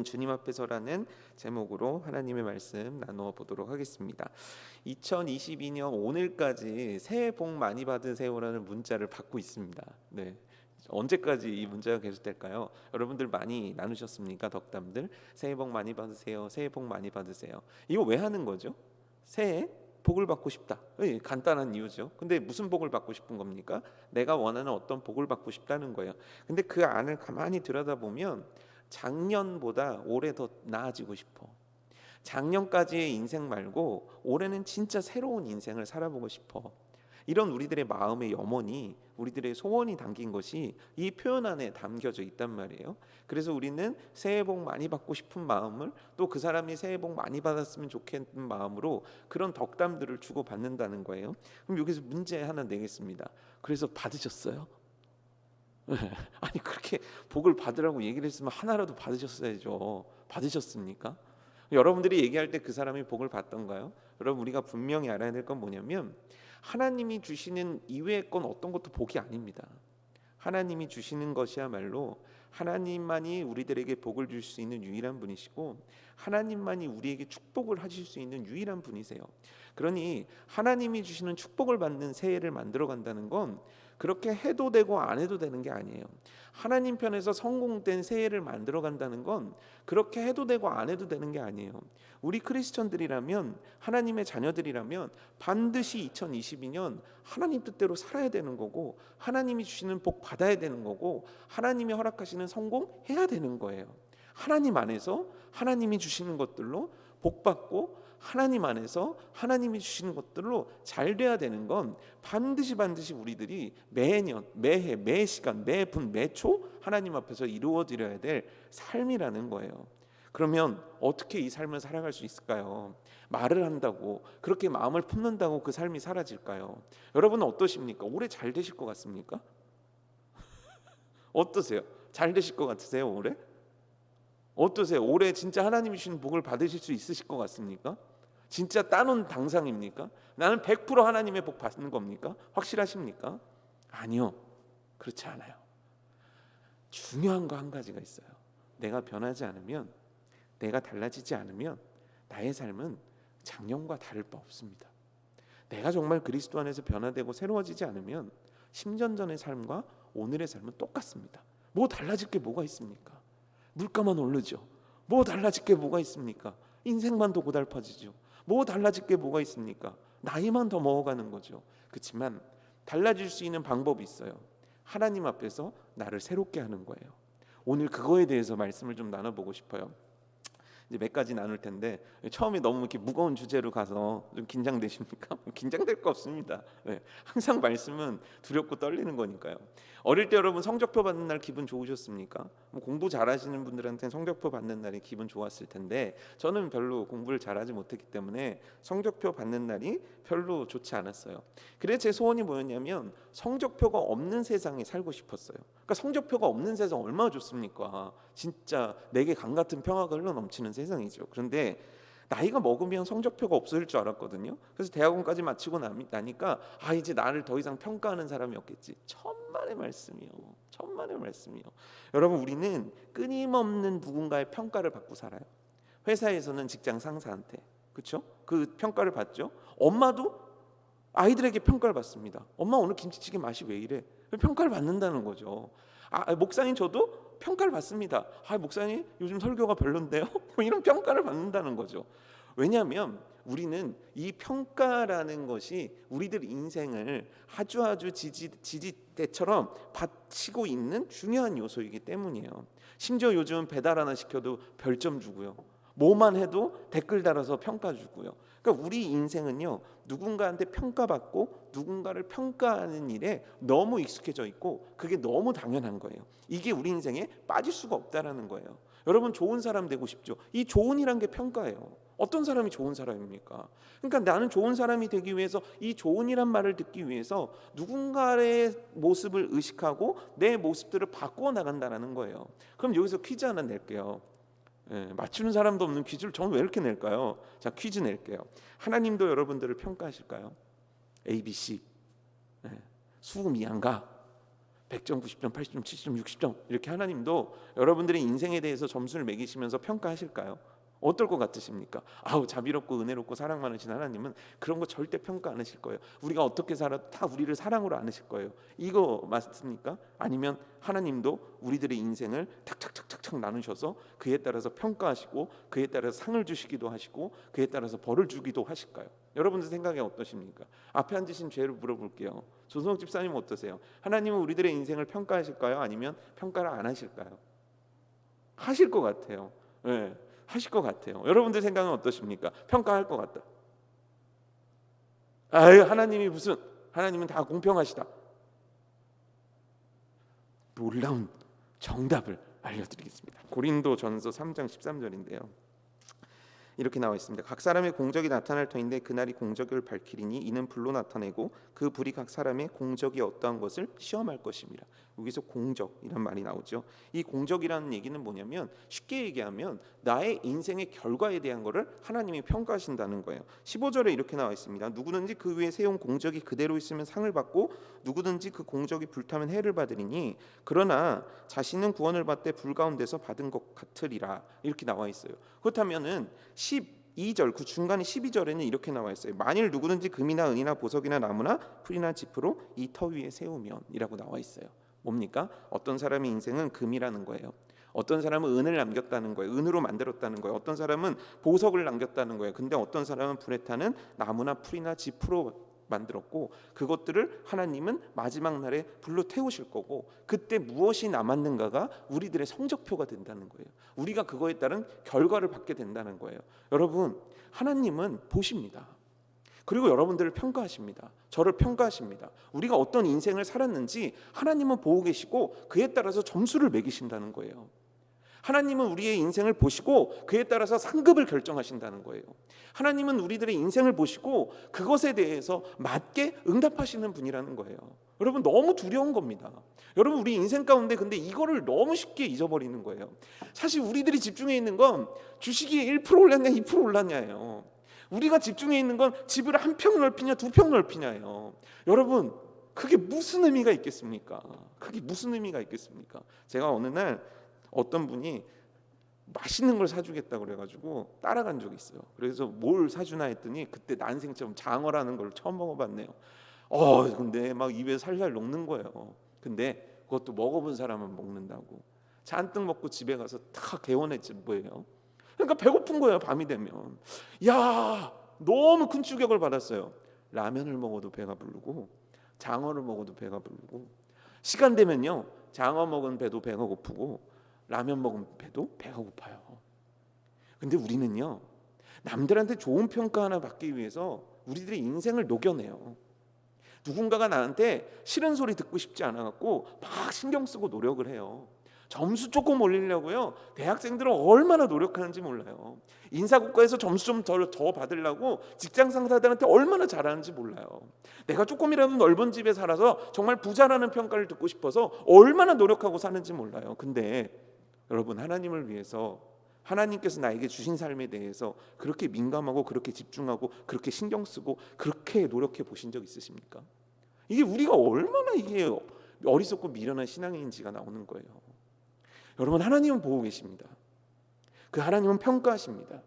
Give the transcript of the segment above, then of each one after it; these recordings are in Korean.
주님 앞에서라는 제목으로 하나님의 말씀 나누어 보도록 하겠습니다. 2022년 오늘까지 새해 복 많이 받으세요라는 문자를 받고 있습니다. 네. 언제까지 이 문자가 계속될까요? 여러분들 많이 나누셨습니까? 덕담들. 새해 복 많이 받으세요. 새해 복 많이 받으세요. 이거 왜 하는 거죠? 새해 복을 받고 싶다. 간단한 이유죠. 근데 무슨 복을 받고 싶은 겁니까? 내가 원하는 어떤 복을 받고 싶다는 거예요. 근데 그 안을 가만히 들여다보면 작년보다 올해 더 나아지고 싶어. 작년까지의 인생 말고 올해는 진짜 새로운 인생을 살아보고 싶어. 이런 우리들의 마음의 염원이, 우리들의 소원이 담긴 것이 이 표현 안에 담겨져 있단 말이에요. 그래서 우리는 새해 복 많이 받고 싶은 마음을, 또 그 사람이 새해 복 많이 받았으면 좋겠는 마음으로 그런 덕담들을 주고 받는다는 거예요. 그럼 여기서 문제 하나 내겠습니다. 그래서 받으셨어요? 아니, 그렇게 복을 받으라고 얘기를 했으면 하나라도 받으셨어야죠. 받으셨습니까? 여러분들이 얘기할 때 그 사람이 복을 받던가요? 여러분, 우리가 분명히 알아야 될 건 뭐냐면 하나님이 주시는 이외의 건 어떤 것도 복이 아닙니다. 하나님이 주시는 것이야말로 하나님만이 우리들에게 복을 줄 수 있는 유일한 분이시고, 하나님만이 우리에게 축복을 하실 수 있는 유일한 분이세요. 그러니 하나님이 주시는 축복을 받는 새해를 만들어 간다는 건 그렇게 해도 되고 안 해도 되는 게 아니에요. 하나님 편에서 성공된 새해를 만들어 간다는 건 그렇게 해도 되고 안 해도 되는 게 아니에요. 우리 크리스천들이라면, 하나님의 자녀들이라면 반드시 2022년 하나님 뜻대로 살아야 되는 거고, 하나님이 주시는 복 받아야 되는 거고, 하나님이 허락하시는 성공해야 되는 거예요. 하나님 안에서 하나님이 주시는 것들로 복 받고, 하나님 안에서 하나님이 주시는 것들로 잘 돼야 되는 건 반드시 우리들이 매년, 매해, 매 시간, 매분, 매초 하나님 앞에서 이루어 드려야 될 삶이라는 거예요. 그러면 어떻게 이 삶을 살아갈 수 있을까요? 말을 한다고, 그렇게 마음을 품는다고 그 삶이 사라질까요? 여러분은 어떠십니까? 올해 잘 되실 것 같습니까? 어떠세요? 잘 되실 것 같으세요, 올해? 어떠세요? 올해 진짜 하나님이 주시는 복을 받으실 수 있으실 것 같습니까? 진짜 따놓은 당상입니까? 나는 100% 하나님의 복 받는 겁니까? 확실하십니까? 아니요, 그렇지 않아요. 중요한 거 한 가지가 있어요. 내가 변하지 않으면, 내가 달라지지 않으면 나의 삶은 작년과 다를 바 없습니다. 내가 정말 그리스도 안에서 변화되고 새로워지지 않으면 10년 전의 삶과 오늘의 삶은 똑같습니다. 뭐 달라질 게 뭐가 있습니까? 물가만 오르죠. 뭐 달라질 게 뭐가 있습니까? 인생만 더 고달파지죠. 뭐 달라질 게 뭐가 있습니까? 나이만 더 먹어가는 거죠. 그렇지만 달라질 수 있는 방법이 있어요. 하나님 앞에서 나를 새롭게 하는 거예요. 오늘 그거에 대해서 말씀을 좀 나눠보고 싶어요. 이제 몇 가지 나눌 텐데, 처음에 너무 이렇게 무거운 주제로 가서 좀 긴장되십니까? 긴장될 거 없습니다. 네. 항상 말씀은 두렵고 떨리는 거니까요. 어릴 때 여러분 성적표 받는 날 기분 좋으셨습니까? 공부 잘하시는 분들한테는 성적표 받는 날이 기분 좋았을 텐데, 저는 별로 공부를 잘하지 못했기 때문에 성적표 받는 날이 별로 좋지 않았어요. 그래서 제 소원이 뭐였냐면 성적표가 없는 세상에 살고 싶었어요. 그러니까 성적표가 없는 세상 얼마나 좋습니까? 진짜 내게 강 같은 평화가 흘러넘치는 세상이죠. 그런데 나이가 먹으면 성적표가 없어질 줄 알았거든요. 그래서 대학원까지 마치고 나니까 이제 나를 더 이상 평가하는 사람이 없겠지. 천만의 말씀이요. 천만의 말씀이요. 여러분, 우리는 끊임없는 누군가의 평가를 받고 살아요. 회사에서는 직장 상사한테, 그렇죠? 그 평가를 받죠. 엄마도 아이들에게 평가를 받습니다. 엄마, 오늘 김치찌개 맛이 왜 이래? 평가를 받는다는 거죠. 목사님, 저도 평가를 받습니다. 목사님, 요즘 설교가 별론데요? 이런 평가를 받는다는 거죠. 왜냐하면 우리는 이 평가라는 것이 우리들 인생을 아주 지지대처럼 바치고 있는 중요한 요소이기 때문이에요. 심지어 요즘 배달 하나 시켜도 별점 주고요. 뭐만 해도 댓글 달아서 평가 주고요. 그러니까 우리 인생은요, 누군가한테 평가받고 누군가를 평가하는 일에 너무 익숙해져 있고 그게 너무 당연한 거예요. 이게 우리 인생에 빠질 수가 없다라는 거예요. 여러분, 좋은 사람 되고 싶죠? 이 좋은이란 게 평가예요. 어떤 사람이 좋은 사람입니까? 그러니까 나는 좋은 사람이 되기 위해서, 이 좋은이란 말을 듣기 위해서 누군가의 모습을 의식하고 내 모습들을 바꾸어 나간다는 거예요. 그럼 여기서 퀴즈 하나 낼게요. 맞추는 사람도 없는 퀴즈를 저는 왜 이렇게 낼까요? 자, 퀴즈 낼게요. 하나님도 여러분들을 평가하실까요? A, B, C. 수긍이 안 가. 100점, 90점, 80점, 70점, 60점 이렇게 하나님도 여러분들의 인생에 대해서 점수를 매기시면서 평가하실까요? 어떨 것 같으십니까? 아우, 자비롭고 은혜롭고 사랑 많으신 하나님은 그런 거 절대 평가 안 하실 거예요. 우리가 어떻게 살아도 다 우리를 사랑으로 안으실 거예요. 이거 맞습니까? 아니면 하나님도 우리들의 인생을 탁탁탁탁탁 나누셔서 그에 따라서 평가하시고 그에 따라서 상을 주시기도 하시고 그에 따라서 벌을 주기도 하실까요? 여러분들 생각이 어떠십니까? 앞에 앉으신 죄를 물어볼게요. 조성욱 집사님 어떠세요? 하나님은 우리들의 인생을 평가하실까요? 아니면 평가를 안 하실까요? 하실 것 같아요. 네. 하실 것 같아요. 여러분들 생각은 어떠십니까? 평가할 것 같다. 아유, 하나님이 무슨, 하나님은 다 공평하시다. 놀라운 정답을 알려드리겠습니다. 고린도전서 3장 13절인데요. 이렇게 나와 있습니다. 각 사람의 공적이 나타날 터인데 그날이 공적을 밝히리니 이는 불로 나타내고 그 불이 각 사람의 공적이 어떠한 것을 시험할 것입니다. 여기서 공적이란 말이 나오죠. 이 공적이라는 얘기는 뭐냐면 쉽게 얘기하면 나의 인생의 결과에 대한 것을 하나님이 평가하신다는 거예요. 15절에 이렇게 나와 있습니다. 누구든지 그 위에 세운 공적이 그대로 있으면 상을 받고 누구든지 그 공적이 불타면 해를 받으리니 그러나 자신은 구원을 받되 불 가운데서 받은 것 같으리라 이렇게 나와 있어요. 그렇다면은 12절 그 중간에 12절에는 이렇게 나와 있어요. 만일 누구든지 금이나 은이나 보석이나 나무나 풀이나 짚으로 이 터 위에 세우면이라고 나와 있어요. 뭡니까? 어떤 사람의 인생은 금이라는 거예요. 어떤 사람은 은을 남겼다는 거예요. 은으로 만들었다는 거예요. 어떤 사람은 보석을 남겼다는 거예요. 근데 어떤 사람은 불에 타는 나무나 풀이나 짚으로 만들었고 그것들을 하나님은 마지막 날에 불로 태우실 거고 그때 무엇이 남았는가가 우리들의 성적표가 된다는 거예요. 우리가 그거에 따른 결과를 받게 된다는 거예요. 여러분, 하나님은 보십니다. 그리고 여러분들을 평가하십니다. 저를 평가하십니다. 우리가 어떤 인생을 살았는지 하나님은 보고 계시고 그에 따라서 점수를 매기신다는 거예요. 하나님은 우리의 인생을 보시고 그에 따라서 상급을 결정하신다는 거예요. 하나님은 우리들의 인생을 보시고 그것에 대해서 맞게 응답하시는 분이라는 거예요. 여러분, 너무 두려운 겁니다. 여러분, 우리 인생 가운데 근데 이거를 너무 쉽게 잊어버리는 거예요. 사실 우리들이 집중해 있는 건 주식이 1% 올랐냐 2% 올랐냐예요. 우리가 집중해 있는 건 집을 한 평 넓히냐 2평 넓히냐예요. 여러분, 그게 무슨 의미가 있겠습니까? 그게 무슨 의미가 있겠습니까? 제가 어느 날 어떤 분이 맛있는 걸 사주겠다고 그래가지고 따라간 적이 있어요. 그래서 뭘 사주나 했더니 그때 난생 처음 장어라는 걸 처음 먹어봤네요. 근데 막 입에 살살 녹는 거예요. 근데 그것도 먹어본 사람은 먹는다고. 잔뜩 먹고 집에 가서 다 개원했지 뭐예요. 그러니까 배고픈 거예요. 밤이 되면. 야, 너무 큰 충격을 받았어요. 라면을 먹어도 배가 부르고 장어를 먹어도 배가 부르고 시간 되면요 장어 먹은 배도 배가 고프고 라면 먹은 배도 배가 고파요. 근데 우리는요 남들한테 좋은 평가 하나 받기 위해서 우리들의 인생을 녹여내요. 누군가가 나한테 싫은 소리 듣고 싶지 않아 갖고 막 신경 쓰고 노력을 해요. 점수 조금 올리려고요 대학생들은 얼마나 노력하는지 몰라요. 인사고과에서 점수 좀 더 받으려고 직장 상사들한테 얼마나 잘하는지 몰라요. 내가 조금이라도 넓은 집에 살아서 정말 부자라는 평가를 듣고 싶어서 얼마나 노력하고 사는지 몰라요. 근데 여러분, 하나님을 위해서 하나님께서 나에게 주신 삶에 대해서 그렇게 민감하고 그렇게 집중하고 그렇게 신경 쓰고 그렇게 노력해 보신 적 있으십니까? 이게 우리가 얼마나 이게 어리석고 미련한 신앙인지가 나오는 거예요. 여러분, 하나님은 보고 계십니다. 그 하나님은 평가하십니다.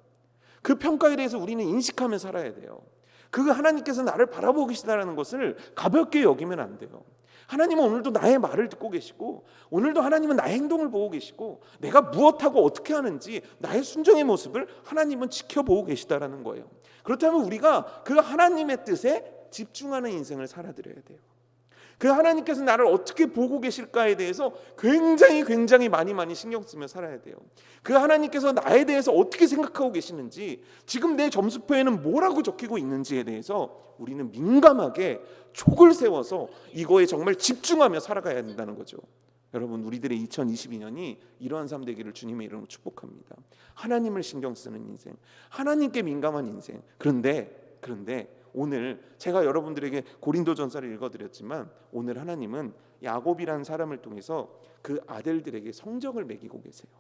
그 평가에 대해서 우리는 인식하며 살아야 돼요. 그 하나님께서 나를 바라보고 계시다는 것을 가볍게 여기면 안 돼요. 하나님은 오늘도 나의 말을 듣고 계시고 오늘도 하나님은 나의 행동을 보고 계시고 내가 무엇하고 어떻게 하는지 나의 순종의 모습을 하나님은 지켜보고 계시다라는 거예요. 그렇다면 우리가 그 하나님의 뜻에 집중하는 인생을 살아드려야 돼요. 그 하나님께서 나를 어떻게 보고 계실까에 대해서 굉장히 많이 신경 쓰며 살아야 돼요. 그 하나님께서 나에 대해서 어떻게 생각하고 계시는지 지금 내 점수표에는 뭐라고 적히고 있는지에 대해서 우리는 민감하게 촉을 세워서 이거에 정말 집중하며 살아가야 된다는 거죠. 여러분, 우리들의 2022년이 이러한 삶 되기를 주님의 이름으로 축복합니다. 하나님을 신경 쓰는 인생, 하나님께 민감한 인생. 그런데 오늘 제가 여러분들에게 고린도전서를 읽어드렸지만 오늘 하나님은 야곱이라는 사람을 통해서 그 아들들에게 성적을 매기고 계세요.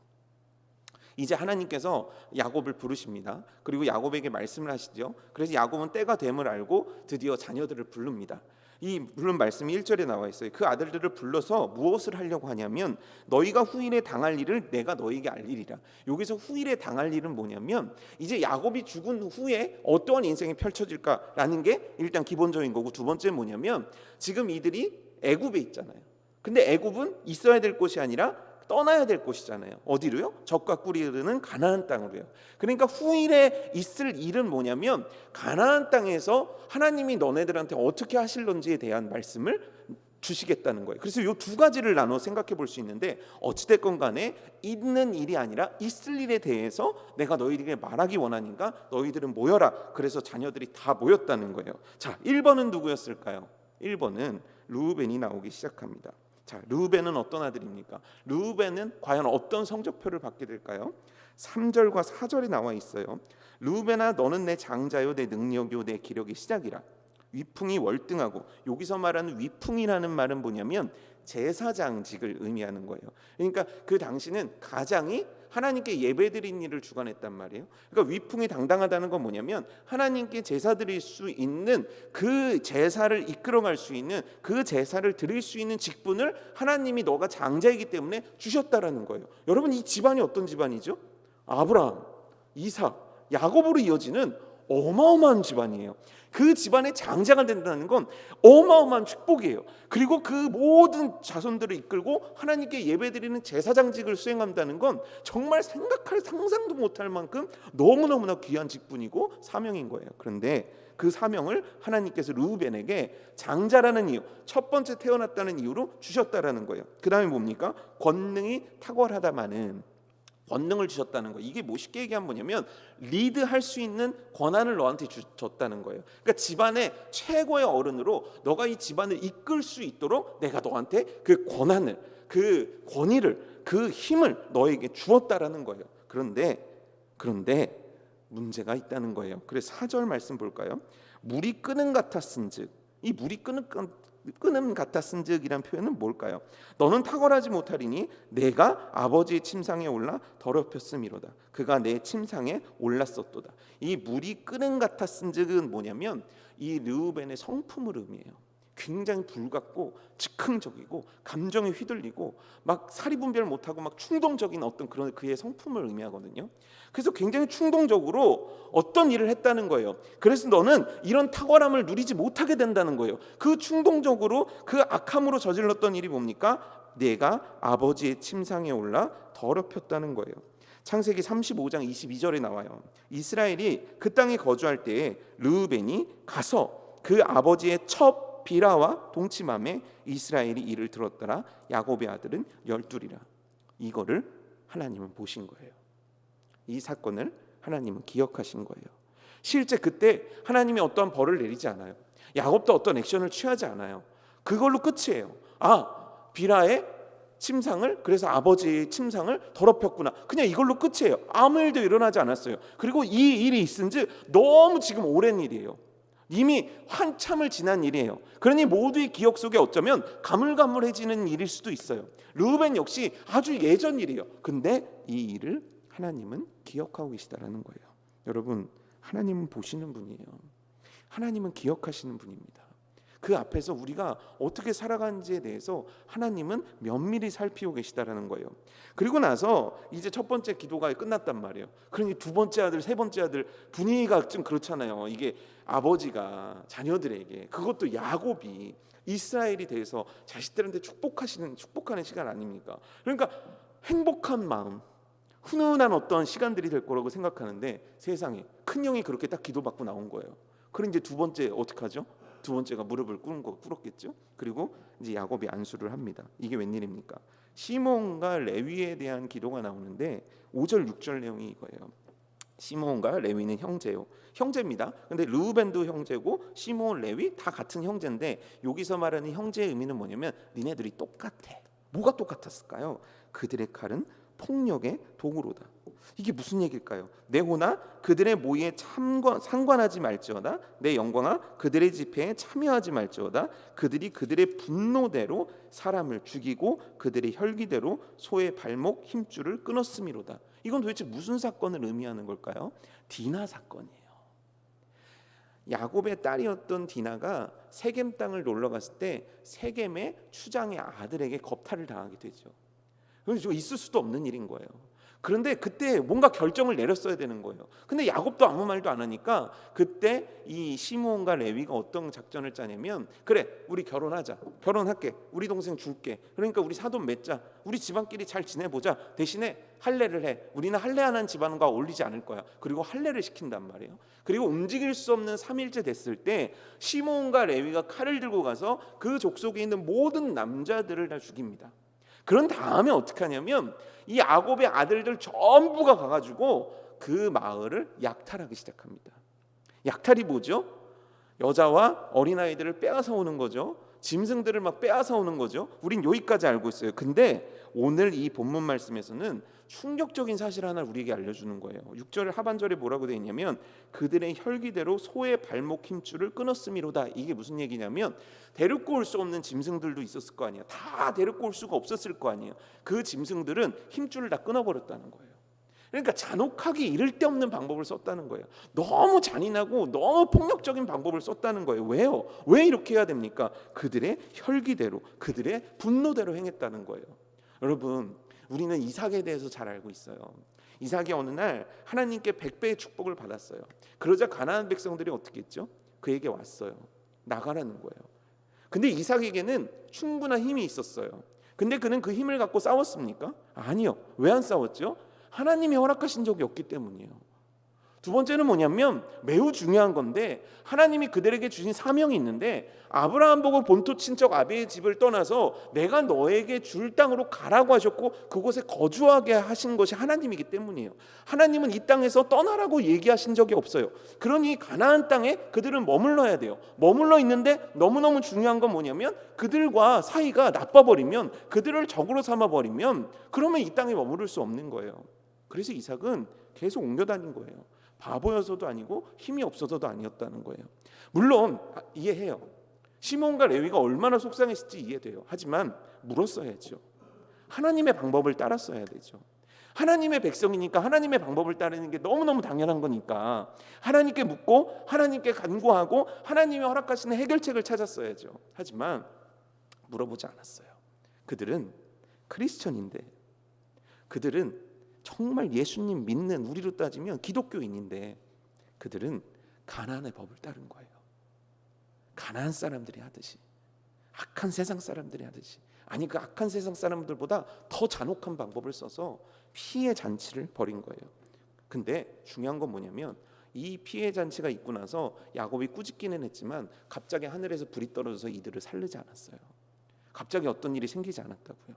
이제 하나님께서 야곱을 부르십니다. 그리고 야곱에게 말씀을 하시죠. 그래서 야곱은 때가 됨을 알고 드디어 자녀들을 부릅니다. 이 물론 말씀이 1절에 나와 있어요. 그 아들들을 불러서 무엇을 하려고 하냐면 너희가 후일에 당할 일을 내가 너희에게 알리리라. 여기서 후일에 당할 일은 뭐냐면 이제 야곱이 죽은 후에 어떠한 인생이 펼쳐질까라는 게 일단 기본적인 거고, 두 번째는 뭐냐면 지금 이들이 애굽에 있잖아요. 근데 애굽은 있어야 될 곳이 아니라 떠나야 될 곳이잖아요. 어디로요? 젖과 꿀이 흐르는 가나안 땅으로요. 그러니까 후일에 있을 일은 뭐냐면 가나안 땅에서 하나님이 너네들한테 어떻게 하실런지에 대한 말씀을 주시겠다는 거예요. 그래서 이 두 가지를 나눠 생각해 볼 수 있는데, 어찌됐건 간에 있는 일이 아니라 있을 일에 대해서 내가 너희에게 말하기 원하니까 너희들은 모여라. 그래서 자녀들이 다 모였다는 거예요. 자, 1번은 누구였을까요? 1번은 르우벤이 나오기 시작합니다. 자, 르우벤은 어떤 아들입니까? 르우벤은 과연 어떤 성적표를 받게 될까요? 3절과 4절에 나와 있어요. 르우벤아, 너는 내 장자요, 내 능력이요, 내 기력의 시작이라. 위풍이 월등하고, 여기서 말하는 위풍이라는 말은 뭐냐면 제사장직을 의미하는 거예요. 그러니까 그 당시는 가장이 하나님께 예배드린 일을 주관했단 말이에요. 그러니까 위풍이 당당하다는 건 뭐냐면 하나님께 제사 드릴 수 있는, 그 제사를 이끌어갈 수 있는, 그 제사를 드릴 수 있는 직분을 하나님이 너가 장자이기 때문에 주셨다라는 거예요. 여러분, 이 집안이 어떤 집안이죠? 아브라함, 이삭, 야곱으로 이어지는 어마어마한 집안이에요. 그 집안의 장자가 된다는 건 어마어마한 축복이에요. 그리고 그 모든 자손들을 이끌고 하나님께 예배드리는 제사장직을 수행한다는 건 정말 상상도 못할 만큼 너무너무나 귀한 직분이고 사명인 거예요. 그런데 그 사명을 하나님께서 르우벤에게 장자라는 이유, 첫 번째 태어났다는 이유로 주셨다라는 거예요. 그 다음에 뭡니까? 권능이 탁월하다마는 권능을 주셨다는 거예요. 이게 뭐 쉽게 얘기하면 뭐냐면 리드할 수 있는 권한을 너한테 줬다는 거예요. 그러니까 집안의 최고의 어른으로 너가 이 집안을 이끌 수 있도록 내가 너한테 그 권한을, 그 권위를, 그 힘을 너에게 주었다라는 거예요. 그런데 문제가 있다는 거예요. 그래서 4절 말씀 볼까요? 물이 끄는 같았은즉, 이 물이 끄는 같았은즉이란 표현은 뭘까요? 너는 탁월하지 못하리니 내가 아버지의 침상에 올라 더럽혔음이로다. 그가 내 침상에 올랐었도다. 이 물이 끄는 같았은즉은 뭐냐면 이 르우벤의 성품을 의미해요. 굉장히 불같고 즉흥적이고 감정에 휘둘리고 막 사리분별 못하고 막 충동적인 어떤 그런 그의 성품을 의미하거든요. 그래서 굉장히 충동적으로 어떤 일을 했다는 거예요. 그래서 너는 이런 탁월함을 누리지 못하게 된다는 거예요. 그 충동적으로 그 악함으로 저질렀던 일이 뭡니까? 내가 아버지의 침상에 올라 더럽혔다는 거예요. 창세기 35장 22절에 나와요. 이스라엘이 그 땅에 거주할 때에 르우벤이 가서 그 아버지의 첩 비라와 동침함에 이스라엘이 이를 들었더라. 야곱의 아들은 12이라. 이거를 하나님은 보신 거예요. 이 사건을 하나님은 기억하신 거예요. 실제 그때 하나님이 어떠한 벌을 내리지 않아요. 야곱도 어떤 액션을 취하지 않아요. 그걸로 끝이에요. 비라의 침상을, 그래서 아버지의 침상을 더럽혔구나. 그냥 이걸로 끝이에요. 아무 일도 일어나지 않았어요. 그리고 이 일이 있은지 너무 지금 오랜 일이에요. 이미 한참을 지난 일이에요. 그러니 모두의 기억 속에 어쩌면 가물가물해지는 일일 수도 있어요. 르우벤 역시 아주 예전 일이에요. 근데 이 일을 하나님은 기억하고 계시다라는 거예요. 여러분, 하나님은 보시는 분이에요. 하나님은 기억하시는 분입니다. 그 앞에서 우리가 어떻게 살아가는지에 대해서 하나님은 면밀히 살피고 계시다라는 거예요. 그리고 나서 이제 첫 번째 기도가 끝났단 말이에요. 그러니 두 번째 아들, 세 번째 아들 분위기가 좀 그렇잖아요. 이게 아버지가 자녀들에게, 그것도 야곱이 이스라엘이 돼서 자식들한테 축복하는 시간 아닙니까? 그러니까 행복한 마음, 훈훈한 어떤 시간들이 될 거라고 생각하는데 세상에 큰형이 그렇게 딱 기도받고 나온 거예요. 그럼 이제 두 번째 어떻게 하죠? 두 번째가 무릎을 꿇었겠죠. 그리고 이제 야곱이 안수를 합니다. 이게 웬일입니까? 시몬과 레위에 대한 기도가 나오는데 5절 6절 내용이 이거예요. 시몬과 레위는 형제입니다. 근데 르우벤도 형제고 시몬, 레위 다 같은 형제인데 여기서 말하는 형제의 의미는 뭐냐면 니네들이 똑같아. 뭐가 똑같았을까요? 그들의 칼은 폭력의 도구로다. 이게 무슨 얘기일까요? 내 호나 그들의 모의에 상관하지 말지어다. 내 영광아 그들의 집회에 참여하지 말지어다. 그들이 그들의 분노대로 사람을 죽이고 그들의 혈기대로 소의 발목 힘줄을 끊었음이로다. 이건 도대체 무슨 사건을 의미하는 걸까요? 디나 사건이에요. 야곱의 딸이었던 디나가 세겜 땅을 놀러 갔을 때 세겜의 추장의 아들에게 겁탈을 당하게 되죠. 그래서 있을 수도 없는 일인 거예요. 그런데 그때 뭔가 결정을 내렸어야 되는 거예요. 근데 야곱도 아무 말도 안 하니까 그때 이 시므온과 레위가 어떤 작전을 짜냐면, 그래 우리 결혼하자, 결혼할게, 우리 동생 줄게, 그러니까 우리 사돈 맺자, 우리 집안끼리 잘 지내보자, 대신에 할례를 해, 우리는 할례 안 한 집안과 어울리지 않을 거야. 그리고 할례를 시킨단 말이에요. 그리고 움직일 수 없는 3일째 됐을 때 시므온과 레위가 칼을 들고 가서 그 족속에 있는 모든 남자들을 다 죽입니다. 그런 다음에 어떻게 하냐면 이 야곱의 아들들 전부가 가가지고 그 마을을 약탈하기 시작합니다. 약탈이 뭐죠? 여자와 어린아이들을 빼앗아 오는 거죠. 짐승들을 막 빼앗아 오는 거죠. 우린 여기까지 알고 있어요. 근데 오늘 이 본문 말씀에서는 충격적인 사실 하나를 우리에게 알려주는 거예요. 6절 하반절에 뭐라고 되어 있냐면 그들의 혈기대로 소의 발목 힘줄을 끊었음이로다. 이게 무슨 얘기냐면 데리고 올 수 없는 짐승들도 있었을 거 아니에요. 다 데리고 올 수가 없었을 거 아니에요. 그 짐승들은 힘줄을 다 끊어버렸다는 거예요. 그러니까 잔혹하게 이를 데 없는 방법을 썼다는 거예요. 너무 잔인하고 너무 폭력적인 방법을 썼다는 거예요. 왜요? 왜 이렇게 해야 됩니까? 그들의 혈기대로, 그들의 분노대로 행했다는 거예요. 여러분, 우리는 이삭에 대해서 잘 알고 있어요. 이삭이 어느 날 하나님께 100배의 축복을 받았어요. 그러자 가나안 백성들이 어떻게 했죠? 그에게 왔어요. 나가라는 거예요. 근데 이삭에게는 충분한 힘이 있었어요. 근데 그는 그 힘을 갖고 싸웠습니까? 아니요. 왜 안 싸웠죠? 하나님이 허락하신 적이 없기 때문이에요. 두 번째는 뭐냐면 매우 중요한 건데 하나님이 그들에게 주신 사명이 있는데 아브라함 보고 본토 친척 아비의 집을 떠나서 내가 너에게 줄 땅으로 가라고 하셨고 그곳에 거주하게 하신 것이 하나님이기 때문이에요. 하나님은 이 땅에서 떠나라고 얘기하신 적이 없어요. 그러니 가나안 땅에 그들은 머물러야 돼요. 머물러 있는데 너무너무 중요한 건 뭐냐면 그들과 사이가 나빠버리면, 그들을 적으로 삼아버리면 그러면 이 땅에 머무를 수 없는 거예요. 그래서 이삭은 계속 옮겨 다닌 거예요. 바보여서도 아니고 힘이 없어서도 아니었다는 거예요. 물론 이해해요. 시몬과 레위가 얼마나 속상했을지 이해돼요. 하지만 물었어야죠. 하나님의 방법을 따랐어야 되죠. 하나님의 백성이니까 하나님의 방법을 따르는 게 너무너무 당연한 거니까 하나님께 묻고 하나님께 간구하고 하나님이 허락하시는 해결책을 찾았어야죠. 하지만 물어보지 않았어요. 그들은 크리스천인데, 그들은 정말 예수님 믿는, 우리로 따지면 기독교인인데 그들은 가나안의 법을 따른 거예요. 가나안 사람들이 하듯이, 악한 세상 사람들이 하듯이, 아니 그 악한 세상 사람들보다 더 잔혹한 방법을 써서 피해 잔치를 벌인 거예요. 근데 중요한 건 뭐냐면 이 피해 잔치가 있고 나서 야곱이 꾸짖기는 했지만 갑자기 하늘에서 불이 떨어져서 이들을 살리지 않았어요. 갑자기 어떤 일이 생기지 않았다고요.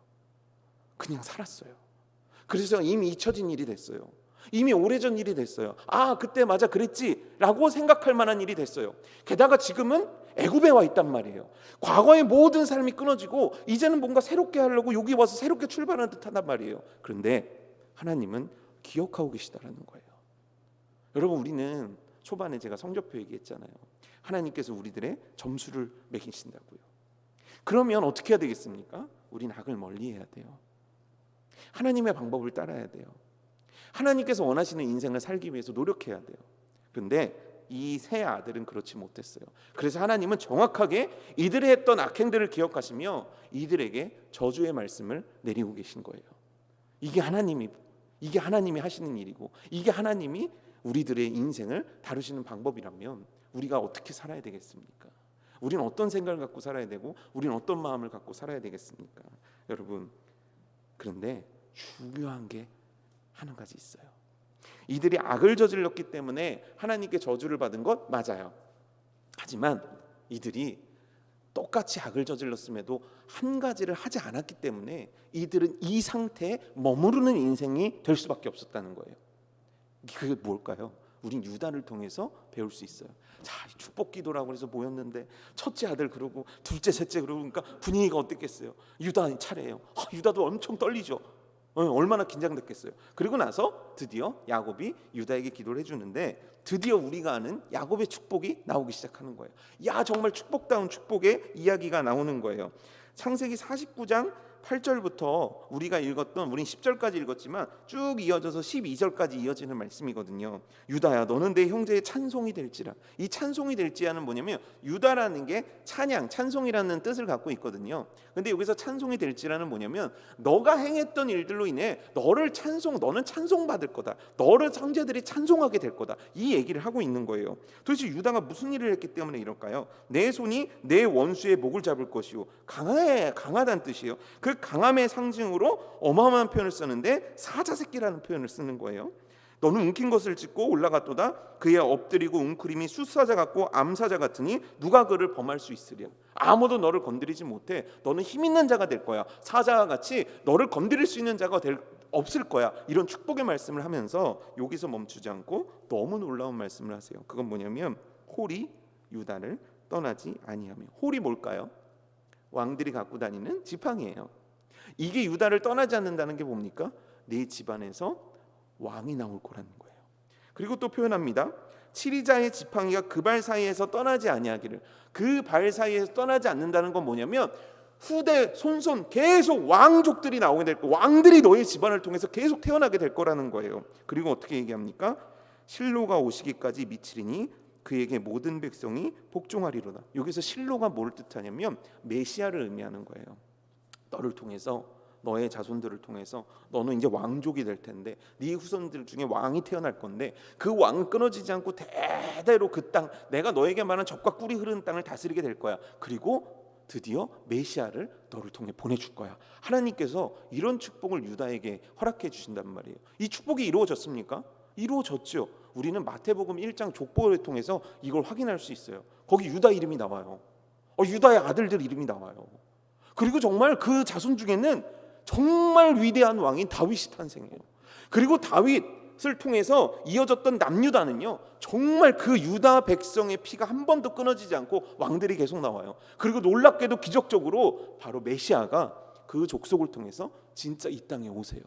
그냥 살았어요. 그래서 이미 잊혀진 일이 됐어요. 이미 오래전 일이 됐어요. 아, 그때 맞아 그랬지 라고 생각할 만한 일이 됐어요. 게다가 지금은 애굽에 와 있단 말이에요. 과거의 모든 삶이 끊어지고 이제는 뭔가 새롭게 하려고 여기 와서 새롭게 출발하는 듯 한단 말이에요. 그런데 하나님은 기억하고 계시다라는 거예요. 여러분, 우리는 초반에 제가 성적표 얘기했잖아요. 하나님께서 우리들의 점수를 매기신다고요. 그러면 어떻게 해야 되겠습니까? 우린 악을 멀리해야 돼요. 하나님의 방법을 따라야 돼요. 하나님께서 원하시는 인생을 살기 위해서 노력해야 돼요. 그런데 이 세 아들은 그렇지 못했어요. 그래서 하나님은 정확하게 이들이 했던 악행들을 기억하시며 이들에게 저주의 말씀을 내리고 계신 거예요. 이게 하나님이 하시는 일이고 이게 하나님이 우리들의 인생을 다루시는 방법이라면 우리가 어떻게 살아야 되겠습니까? 우리는 어떤 생각을 갖고 살아야 되고 우리는 어떤 마음을 갖고 살아야 되겠습니까? 여러분, 그런데 중요한 게 한 가지 있어요. 이들이 악을 저질렀기 때문에 하나님께 저주를 받은 것 맞아요. 하지만 이들이 똑같이 악을 저질렀음에도 한 가지를 하지 않았기 때문에 이들은 이 상태에 머무르는 인생이 될 수밖에 없었다는 거예요. 그게 뭘까요? 우린 유다를 통해서 배울 수 있어요. 자, 축복 기도라고 해서 모였는데 첫째 아들 그러고 둘째 셋째 그러니까 분위기가 어땠겠어요? 유다 차례예요. 유다도 엄청 떨리죠. 얼마나 긴장됐겠어요. 그리고 나서 드디어 야곱이 유다에게 기도를 해주는데 드디어 우리가 아는 야곱의 축복이 나오기 시작하는 거예요. 야, 정말 축복다운 축복의 이야기가 나오는 거예요. 창세기 49장 8절부터 우리가 읽었던, 우린 10절까지 읽었지만 쭉 이어져서 12절까지 이어지는 말씀이거든요. 유다야, 너는 내 형제의 찬송이 될지라. 이 찬송이 될지라는 뭐냐면, 유다라는 게 찬양, 찬송이라는 뜻을 갖고 있거든요. 근데 여기서 찬송이 될지라는 뭐냐면, 너가 행했던 일들로 인해 너는 찬송받을 거다. 너를 형제들이 찬송하게 될 거다. 이 얘기를 하고 있는 거예요. 도대체 유다가 무슨 일을 했기 때문에 이럴까요? 내 손이 내 원수의 목을 잡을 것이요. 강하다는 뜻이에요. 그 강함의 상징으로 어마어마한 표현을 쓰는데 사자새끼라는 표현을 쓰는 거예요. 너는 움킨 것을 짚고 올라갔도다. 그의 엎드리고 웅크림이 숫사자 같고 암사자 같으니 누가 그를 범할 수 있으랴. 아무도 너를 건드리지 못해. 너는 힘 있는 자가 될 거야. 사자와 같이 너를 건드릴 수 있는 자가 없을 거야. 이런 축복의 말씀을 하면서 여기서 멈추지 않고 너무 놀라운 말씀을 하세요. 그건 뭐냐면, 홀이 유다를 떠나지 아니하며. 홀이 뭘까요? 왕들이 갖고 다니는 지팡이에요. 이게 유다를 떠나지 않는다는 게 뭡니까? 내 집안에서 왕이 나올 거라는 거예요. 그리고 또 표현합니다. 치리자의 지팡이가 그 발 사이에서 떠나지 아니하기를. 그 발 사이에서 떠나지 않는다는 건 뭐냐면, 후대 손손 계속 왕족들이 나오게 될 거, 왕들이 너의 집안을 통해서 계속 태어나게 될 거라는 거예요. 그리고 어떻게 얘기합니까? 실로가 오시기까지 미치리니 그에게 모든 백성이 복종하리로다. 여기서 실로가 뭘 뜻하냐면 메시아를 의미하는 거예요. 너를 통해서, 너의 자손들을 통해서 너는 이제 왕족이 될 텐데, 네 후손들 중에 왕이 태어날 건데, 그 왕은 끊어지지 않고 대대로 그 땅, 내가 너에게 말한 젖과 꿀이 흐르는 땅을 다스리게 될 거야. 그리고 드디어 메시아를 너를 통해 보내줄 거야. 하나님께서 이런 축복을 유다에게 허락해 주신단 말이에요. 이 축복이 이루어졌습니까? 이루어졌죠. 우리는 마태복음 1장 족보를 통해서 이걸 확인할 수 있어요. 거기 유다 이름이 나와요. 유다의 아들들 이름이 나와요. 그리고 정말 그 자손 중에는 정말 위대한 왕인 다윗이 탄생해요. 그리고 다윗을 통해서 이어졌던 남유다는요, 정말 그 유다 백성의 피가 한 번도 끊어지지 않고 왕들이 계속 나와요. 그리고 놀랍게도 기적적으로 바로 메시아가 그 족속을 통해서 진짜 이 땅에 오세요.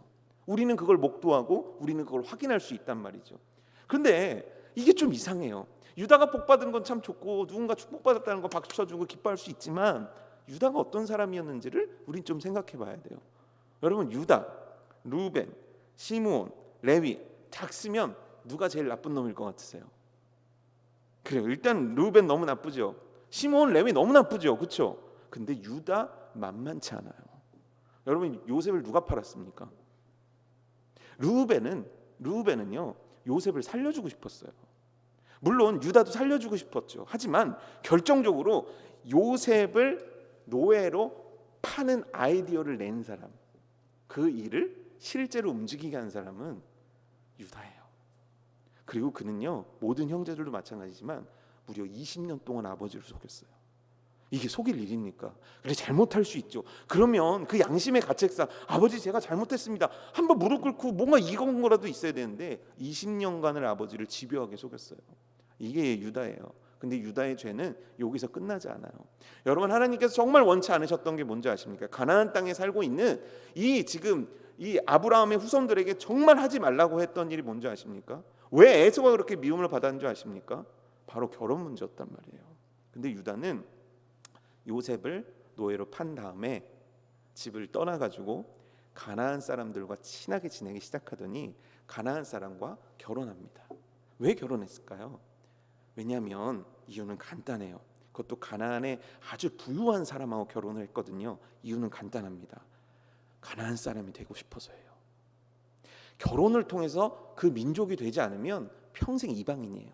우리는 그걸 목도하고 우리는 그걸 확인할 수 있단 말이죠. 그런데 이게 좀 이상해요. 유다가 복받은 건 참 좋고 누군가 축복받았다는 거 박수 쳐주고 기뻐할 수 있지만, 유다가 어떤 사람이었는지를 우린 좀 생각해 봐야 돼요. 여러분, 유다, 루벤, 시므온, 레위 딱 쓰면 누가 제일 나쁜 놈일 것 같으세요? 그래요. 일단 루벤 너무 나쁘죠. 시므온, 레위 너무 나쁘죠. 그렇죠? 근데 유다 만만치 않아요. 여러분, 요셉을 누가 팔았습니까? 루벤은요 요셉을 살려주고 싶었어요. 물론 유다도 살려주고 싶었죠. 하지만 결정적으로 요셉을 노예로 파는 아이디어를 낸 사람, 그 일을 실제로 움직이게 한 사람은 유다예요. 그리고 그는요, 모든 형제들도 마찬가지지만 무려 20년 동안 아버지를 속였어요. 이게 속일 일입니까? 그래, 잘못할 수 있죠. 그러면 그 양심의 가책상, 아버지 제가 잘못했습니다, 한번 무릎 꿇고 뭔가 이건 거라도 있어야 되는데 20년간을 아버지를 집요하게 속였어요. 이게 유다예요. 근데 유다의 죄는 여기서 끝나지 않아요. 여러분, 하나님께서 정말 원치 않으셨던 게 뭔지 아십니까? 가나안 땅에 살고 있는 지금 이 아브라함의 후손들에게 정말 하지 말라고 했던 일이 뭔지 아십니까? 왜 에서가 그렇게 미움을 받았는 줄 아십니까? 바로 결혼 문제였단 말이에요. 근데 유다는 요셉을 노예로 판 다음에 집을 떠나가지고 가나안 사람들과 친하게 지내기 시작하더니 가나안 사람과 결혼합니다. 왜 결혼했을까요? 왜냐하면 이유는 간단해요. 그것도 가나안의 아주 부유한 사람하고 결혼을 했거든요. 이유는 간단합니다. 가나안 사람이 되고 싶어서예요. 결혼을 통해서 그 민족이 되지 않으면 평생 이방인이에요.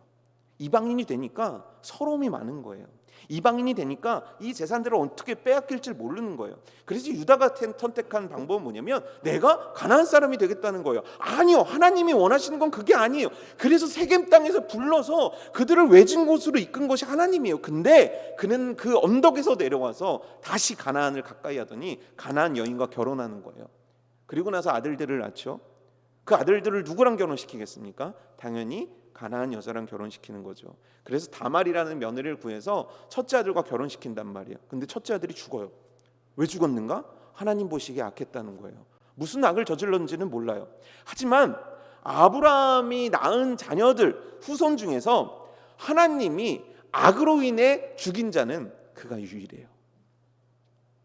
이방인이 되니까 서러움이 많은 거예요. 이방인이 되니까 이 재산들을 어떻게 빼앗길지 모르는 거예요. 그래서 유다가 선택한 방법은 뭐냐면, 내가 가나안 사람이 되겠다는 거예요. 아니요, 하나님이 원하시는 건 그게 아니에요. 그래서 세겜 땅에서 불러서 그들을 외진 곳으로 이끈 것이 하나님이에요. 근데 그는 그 언덕에서 내려와서 다시 가나안을 가까이 하더니 가나안 여인과 결혼하는 거예요. 그리고 나서 아들들을 낳죠. 그 아들들을 누구랑 결혼시키겠습니까? 당연히 가나안 여자랑 결혼시키는 거죠. 그래서 다말이라는 며느리를 구해서 첫째 아들과 결혼시킨단 말이에요. 근데 첫째 아들이 죽어요. 왜 죽었는가? 하나님 보시기에 악했다는 거예요. 무슨 악을 저질렀는지는 몰라요. 하지만 아브라함이 낳은 자녀들, 후손 중에서 하나님이 악으로 인해 죽인 자는 그가 유일해요.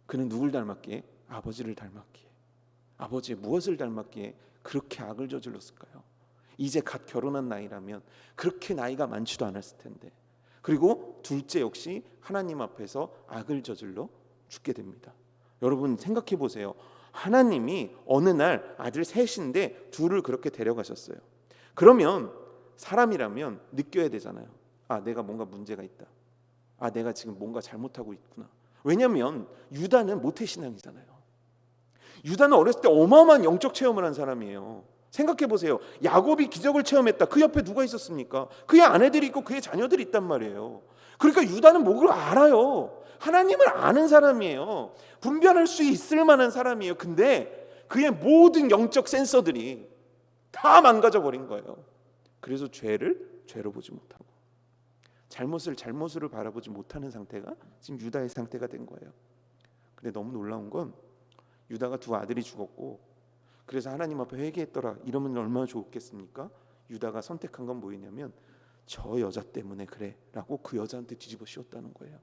그는 누굴 닮았기에? 아버지를 닮았기에, 아버지의 무엇을 닮았기에 그렇게 악을 저질렀을까요? 이제 갓 결혼한 나이라면 그렇게 나이가 많지도 않았을 텐데. 그리고 둘째 역시 하나님 앞에서 악을 저질러 죽게 됩니다. 여러분 생각해 보세요. 하나님이 어느 날 아들 셋인데 둘을 그렇게 데려가셨어요. 그러면 사람이라면 느껴야 되잖아요. 아, 내가 뭔가 문제가 있다. 아, 내가 지금 뭔가 잘못하고 있구나. 왜냐하면 유다는 모태신앙이잖아요. 유다는 어렸을 때 어마어마한 영적 체험을 한 사람이에요. 생각해 보세요. 야곱이 기적을 체험했다. 그 옆에 누가 있었습니까? 그의 아내들이 있고 그의 자녀들이 있단 말이에요. 그러니까 유다는 뭐를 알아요. 하나님을 아는 사람이에요. 분별할 수 있을 만한 사람이에요. 근데 그의 모든 영적 센서들이 다 망가져 버린 거예요. 그래서 죄를 죄로 보지 못하고 잘못을 잘못으로 바라보지 못하는 상태가 지금 유다의 상태가 된 거예요. 근데 너무 놀라운 건 유다가 두 아들이 죽었고 그래서 하나님 앞에 회개했더라 이러면 얼마나 좋겠습니까? 유다가 선택한 건 뭐였냐면 저 여자 때문에 그래 라고 그 여자한테 뒤집어 씌웠다는 거예요.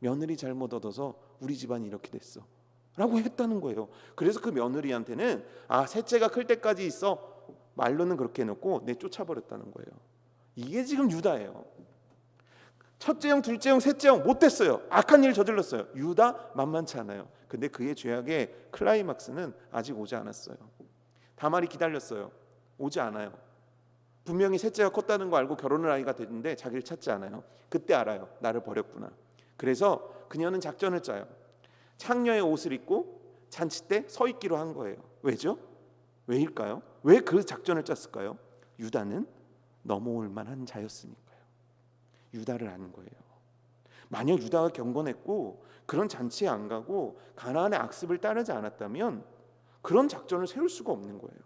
며느리 잘못 얻어서 우리 집안이 이렇게 됐어 라고 했다는 거예요. 그래서 그 며느리한테는 아, 셋째가 클 때까지 있어 말로는 그렇게 해놓고 쫓아버렸다는 거예요. 이게 지금 유다예요. 첫째 형, 둘째 형, 셋째 형 못됐어요. 악한 일 저질렀어요. 유다 만만치 않아요. 근데 그의 죄악의 클라이막스는 아직 오지 않았어요. 다말이 기다렸어요. 오지 않아요. 분명히 셋째가 컸다는 거 알고 결혼을 하기가 됐는데 자기를 찾지 않아요. 그때 알아요. 나를 버렸구나. 그래서 그녀는 작전을 짜요. 창녀의 옷을 입고 잔치 때 서 있기로 한 거예요. 왜죠? 왜일까요? 왜 그 작전을 짰을까요? 유다는 넘어올 만한 자였으니까요. 유다를 아는 거예요. 만약 유다가 경건했고 그런 잔치에 안 가고 가나안의 악습을 따르지 않았다면 그런 작전을 세울 수가 없는 거예요.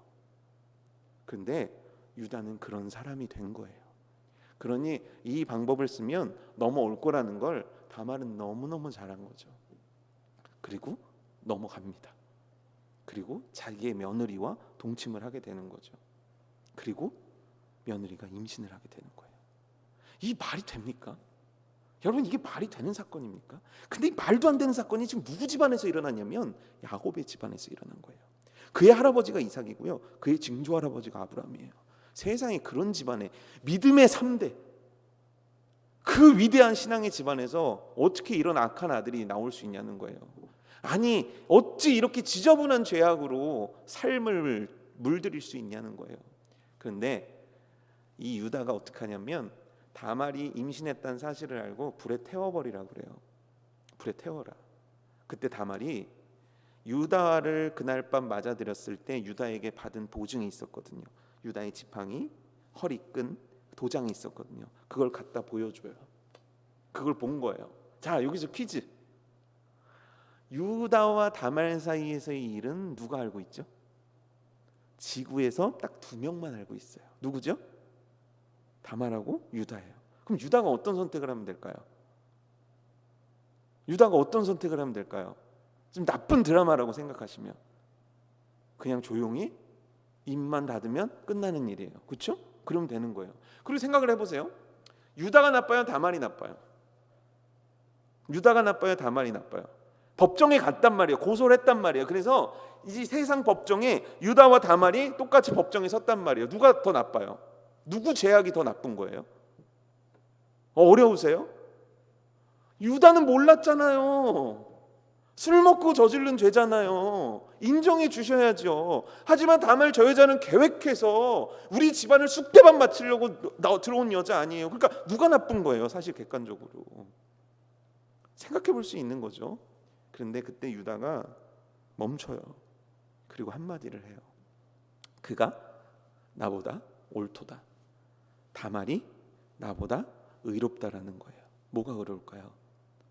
그런데 유다는 그런 사람이 된 거예요. 그러니 이 방법을 쓰면 넘어올 거라는 걸 다말은 너무너무 잘한 거죠. 그리고 넘어갑니다. 그리고 자기의 며느리와 동침을 하게 되는 거죠. 그리고 며느리가 임신을 하게 되는 거예요. 이 말이 됩니까? 여러분 이게 말이 되는 사건입니까? 근데 이 말도 안 되는 사건이 지금 누구 집안에서 일어났냐면 야곱의 집안에서 일어난 거예요. 그의 할아버지가 이삭이고요. 그의 증조 할아버지가 아브라함이에요. 세상에 그런 집안에 믿음의 3대 그 위대한 신앙의 집안에서 어떻게 이런 악한 아들이 나올 수 있냐는 거예요. 아니 어찌 이렇게 지저분한 죄악으로 삶을 물들일 수 있냐는 거예요. 그런데 이 유다가 어떻게 하냐면 다말이 임신했다는 사실을 알고 불에 태워버리라고 그래요. 불에 태워라. 그때 다말이 유다를 그날 밤 맞아들였을 때 유다에게 받은 보증이 있었거든요. 유다의 지팡이, 허리끈, 도장이 있었거든요. 그걸 갖다 보여줘요. 그걸 본 거예요. 자, 여기서 퀴즈. 유다와 다말 사이에서의 일은 누가 알고 있죠? 지구에서 딱 2명만 알고 있어요. 누구죠? 다말하고 유다예요. 그럼 유다가 어떤 선택을 하면 될까요? 유다가 어떤 선택을 하면 될까요? 좀 나쁜 드라마라고 생각하시면 그냥 조용히 입만 닫으면 끝나는 일이에요. 그렇죠? 그러면 되는 거예요. 그리고 생각을 해보세요. 유다가 나빠요? 다말이 나빠요? 유다가 나빠요? 다말이 나빠요? 법정에 갔단 말이에요. 고소를 했단 말이에요. 그래서 이 세상 법정에 유다와 다말이 똑같이 법정에 섰단 말이에요. 누가 더 나빠요? 누구 죄악이 더 나쁜 거예요? 어려우세요? 유다는 몰랐잖아요. 술 먹고 저지른 죄잖아요. 인정해 주셔야죠. 하지만 다말 저 여자는 계획해서 우리 집안을 쑥대밭 맞추려고 들어온 여자 아니에요. 그러니까 누가 나쁜 거예요? 사실 객관적으로 생각해 볼 수 있는 거죠. 그런데 그때 유다가 멈춰요. 그리고 한마디를 해요. 그가 나보다 옳도다. 다말이 나보다 의롭다라는 거예요. 뭐가 의로울까요?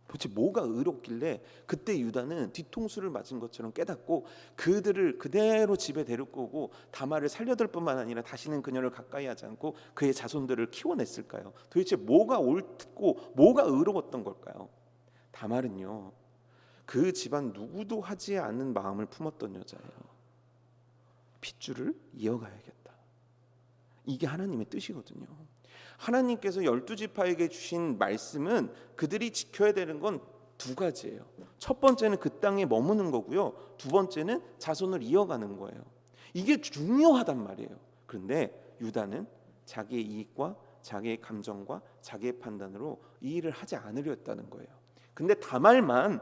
도대체 뭐가 의롭길래 그때 유다는 뒤통수를 맞은 것처럼 깨닫고 그들을 그대로 집에 데리고 오고 다말을 살려둘 뿐만 아니라 다시는 그녀를 가까이 하지 않고 그의 자손들을 키워냈을까요? 도대체 뭐가 옳고 뭐가 의로웠던 걸까요? 다말은요, 그 집안 누구도 하지 않는 마음을 품었던 여자예요. 핏줄을 이어가야겠다. 이게 하나님의 뜻이거든요. 하나님께서 12지파에게 주신 말씀은 그들이 지켜야 되는 건 두 가지예요. 첫 번째는 그 땅에 머무는 거고요. 두 번째는 자손을 이어가는 거예요. 이게 중요하단 말이에요. 그런데 유다는 자기의 이익과 자기의 감정과 자기의 판단으로 이 일을 하지 않으려 했다는 거예요. 근데 다말만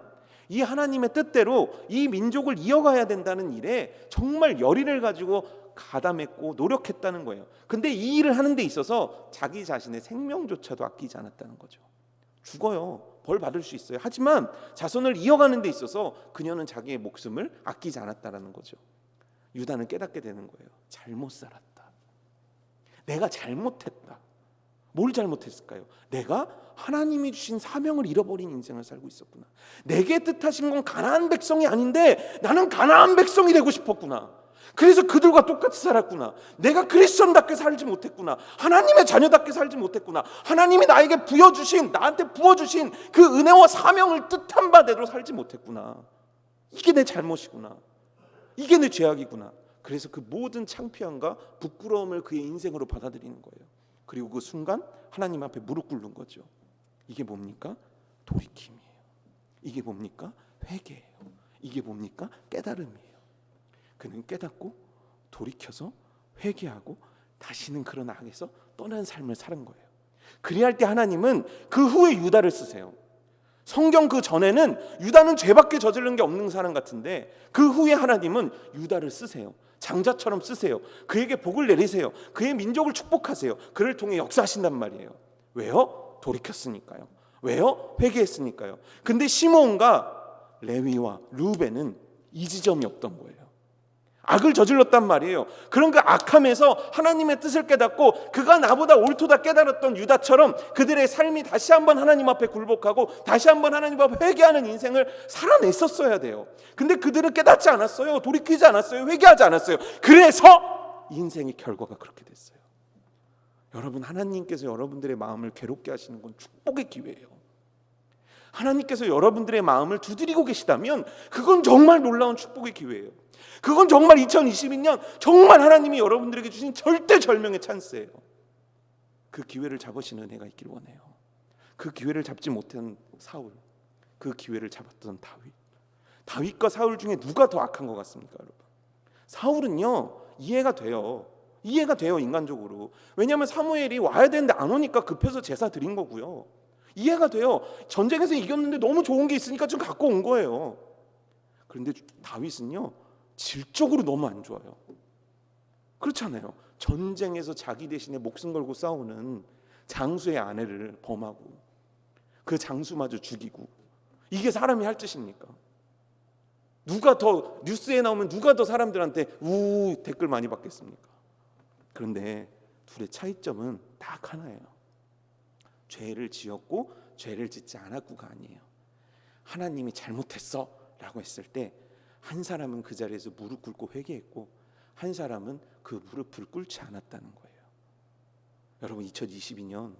이 하나님의 뜻대로 이 민족을 이어가야 된다는 일에 정말 열의를 가지고 가담했고 노력했다는 거예요. 근데 이 일을 하는 데 있어서 자기 자신의 생명조차도 아끼지 않았다는 거죠. 죽어요. 벌 받을 수 있어요. 하지만 자손을 이어가는 데 있어서 그녀는 자기의 목숨을 아끼지 않았다는 거죠. 유다는 깨닫게 되는 거예요. 잘못 살았다. 내가 잘못했다. 뭘 잘못했을까요? 내가 하나님이 주신 사명을 잃어버린 인생을 살고 있었구나. 내게 뜻하신 건 가나안 백성이 아닌데 나는 가나안 백성이 되고 싶었구나. 그래서 그들과 똑같이 살았구나. 내가 크리스천답게 살지 못했구나. 하나님의 자녀답게 살지 못했구나. 하나님이 나에게 나한테 부어주신 그 은혜와 사명을 뜻한 바대로 살지 못했구나. 이게 내 잘못이구나. 이게 내 죄악이구나. 그래서 그 모든 창피함과 부끄러움을 그의 인생으로 받아들이는 거예요. 그리고 그 순간 하나님 앞에 무릎 꿇는 거죠. 이게 뭡니까? 돌이킴이에요. 이게 뭡니까? 회개예요. 이게 뭡니까? 깨달음이에요. 그는 깨닫고 돌이켜서 회개하고 다시는 그런 악에서 떠난 삶을 사는 거예요. 그리할 때 하나님은 그 후에 유다를 쓰세요. 성경 그 전에는 유다는 죄밖에 저지른 게 없는 사람 같은데 그 후에 하나님은 유다를 쓰세요. 장자처럼 쓰세요. 그에게 복을 내리세요. 그의 민족을 축복하세요. 그를 통해 역사하신단 말이에요. 왜요? 돌이켰으니까요. 왜요? 회개했으니까요. 근데 시므온과 레위와 르우벤은 이 지점이 없던 거예요. 악을 저질렀단 말이에요. 그런 그 악함에서 하나님의 뜻을 깨닫고 그가 나보다 옳도다 깨달았던 유다처럼 그들의 삶이 다시 한번 하나님 앞에 굴복하고 다시 한번 하나님 앞에 회개하는 인생을 살아냈었어야 돼요. 근데 그들은 깨닫지 않았어요. 돌이키지 않았어요. 회개하지 않았어요. 그래서 인생의 결과가 그렇게 됐어요. 여러분, 하나님께서 여러분들의 마음을 괴롭게 하시는 건 축복의 기회예요. 하나님께서 여러분들의 마음을 두드리고 계시다면 그건 정말 놀라운 축복의 기회예요. 그건 정말 2022년 정말 하나님이 여러분들에게 주신 절대절명의 찬스예요. 그 기회를 잡으시는 은혜가 있길 원해요. 그 기회를 잡지 못한 사울, 그 기회를 잡았던 다윗. 다윗과 사울 중에 누가 더 악한 것 같습니까, 여러분? 사울은요, 이해가 돼요. 인간적으로. 왜냐하면 사무엘이 와야 되는데 안 오니까 급해서 제사 드린 거고요. 이해가 돼요. 전쟁에서 이겼는데 너무 좋은 게 있으니까 좀 갖고 온 거예요. 그런데 다윗은요, 질적으로 너무 안 좋아요. 그렇잖아요. 전쟁에서 자기 대신에 목숨 걸고 싸우는 장수의 아내를 범하고 그 장수마저 죽이고, 이게 사람이 할 짓입니까? 누가 더 뉴스에 나오면 누가 더 사람들한테 우 댓글 많이 받겠습니까? 그런데 둘의 차이점은 딱 하나예요. 죄를 지었고 죄를 짓지 않았고가 아니에요. 하나님이 잘못했어 라고 했을 때 한 사람은 그 자리에서 무릎 꿇고 회개했고 한 사람은 그 무릎을 꿇지 않았다는 거예요. 여러분, 2022년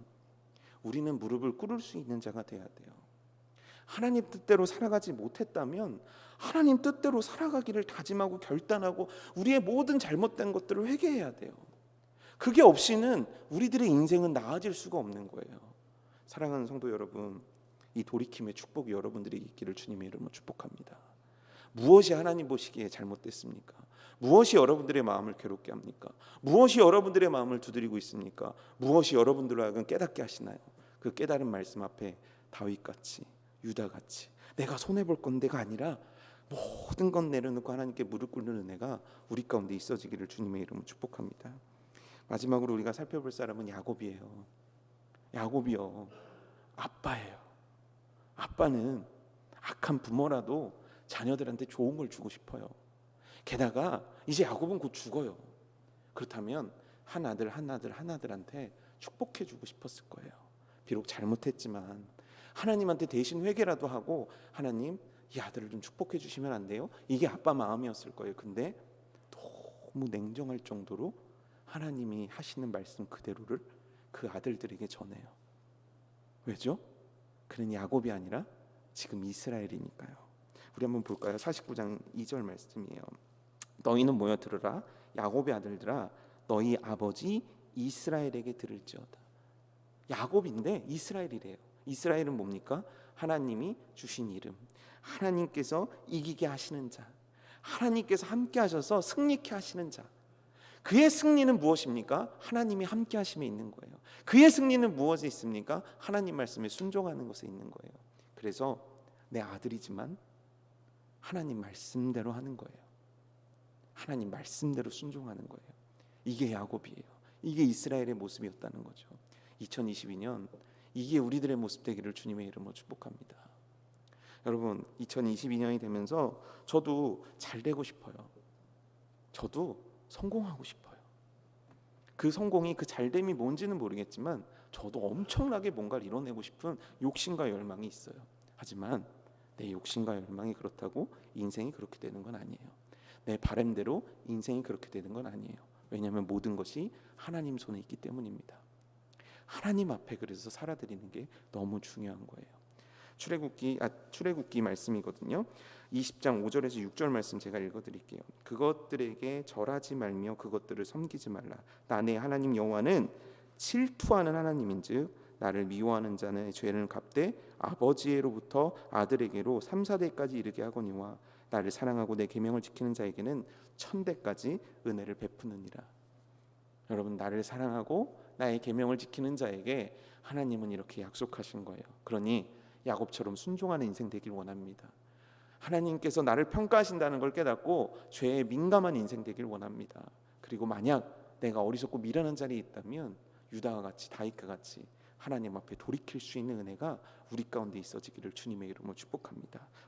우리는 무릎을 꿇을 수 있는 자가 돼야 돼요. 하나님 뜻대로 살아가지 못했다면 하나님 뜻대로 살아가기를 다짐하고 결단하고 우리의 모든 잘못된 것들을 회개해야 돼요. 그게 없이는 우리들의 인생은 나아질 수가 없는 거예요. 사랑하는 성도 여러분, 이 돌이킴의 축복이 여러분들에게 있기를 주님의 이름으로 축복합니다. 무엇이 하나님 보시기에 잘못됐습니까? 무엇이 여러분들의 마음을 괴롭게 합니까? 무엇이 여러분들의 마음을 두드리고 있습니까? 무엇이 여러분들로 하여금 깨닫게 하시나요? 그 깨달은 말씀 앞에 다윗같이, 유다같이 내가 손해볼 건데가 아니라 모든 건 내려놓고 하나님께 무릎 꿇는 은혜가 우리 가운데 있어지기를 주님의 이름으로 축복합니다. 마지막으로 우리가 살펴볼 사람은 야곱이에요. 야곱이요, 아빠예요. 아빠는 악한 부모라도 자녀들한테 좋은 걸 주고 싶어요. 게다가 이제 야곱은 곧 죽어요. 그렇다면 한 아들한테 축복해 주고 싶었을 거예요. 비록 잘못했지만 하나님한테 대신 회개라도 하고, 하나님, 이 아들을 좀 축복해 주시면 안 돼요? 이게 아빠 마음이었을 거예요. 근데 너무 냉정할 정도로 하나님이 하시는 말씀 그대로를 그 아들들에게 전해요. 왜죠? 그는 야곱이 아니라 지금 이스라엘이니까요. 우리 한번 볼까요? 49장 2절 말씀이에요. 너희는 모여 들으라. 야곱의 아들들아, 너희 아버지 이스라엘에게 들을지어다. 야곱인데 이스라엘이래요. 이스라엘은 뭡니까? 하나님이 주신 이름, 하나님께서 이기게 하시는 자, 하나님께서 함께 하셔서 승리케 하시는 자. 그의 승리는 무엇입니까? 하나님이 함께 하심에 있는 거예요. 그의 승리는 무엇에 있습니까? 하나님 말씀에 순종하는 것에 있는 거예요. 그래서 내 아들이지만 하나님 말씀대로 하는 거예요. 하나님 말씀대로 순종하는 거예요. 이게 야곱이에요. 이게 이스라엘의 모습이었다는 거죠. 2022년 이게 우리들의 모습 되기를 주님의 이름으로 축복합니다. 여러분, 2022년이 되면서 저도 잘 되고 싶어요. 저도 성공하고 싶어요. 그 성공이, 그 잘됨이 뭔지는 모르겠지만 저도 엄청나게 뭔가를 이뤄내고 싶은 욕심과 열망이 있어요. 하지만 내 욕심과 열망이 그렇다고 인생이 그렇게 되는 건 아니에요. 내 바람대로 인생이 그렇게 되는 건 아니에요. 왜냐하면 모든 것이 하나님 손에 있기 때문입니다. 하나님 앞에 그래서 살아드리는 게 너무 중요한 거예요. 출애굽기 말씀이거든요. 20장 5절에서 6절 말씀 제가 읽어드릴게요. 그것들에게 절하지 말며 그것들을 섬기지 말라. 나 내 하나님 여호와는 질투하는 하나님인즉 나를 미워하는 자는 죄를 갚되 아버지로부터 아들에게로 3, 4대까지 이르게 하거니와 나를 사랑하고 내 계명을 지키는 자에게는 1000대까지 은혜를 베푸느니라. 여러분, 나를 사랑하고 나의 계명을 지키는 자에게 하나님은 이렇게 약속하신 거예요. 그러니 야곱처럼 순종하는 인생 되길 원합니다. 하나님께서 나를 평가하신다는 걸 깨닫고 죄에 민감한 인생 되길 원합니다. 그리고 만약 내가 어리석고 미련한 자리에 있다면 유다와 같이, 다윗과 같이 하나님 앞에 돌이킬 수 있는 은혜가 우리 가운데 있어지기를 주님의 이름으로 축복합니다.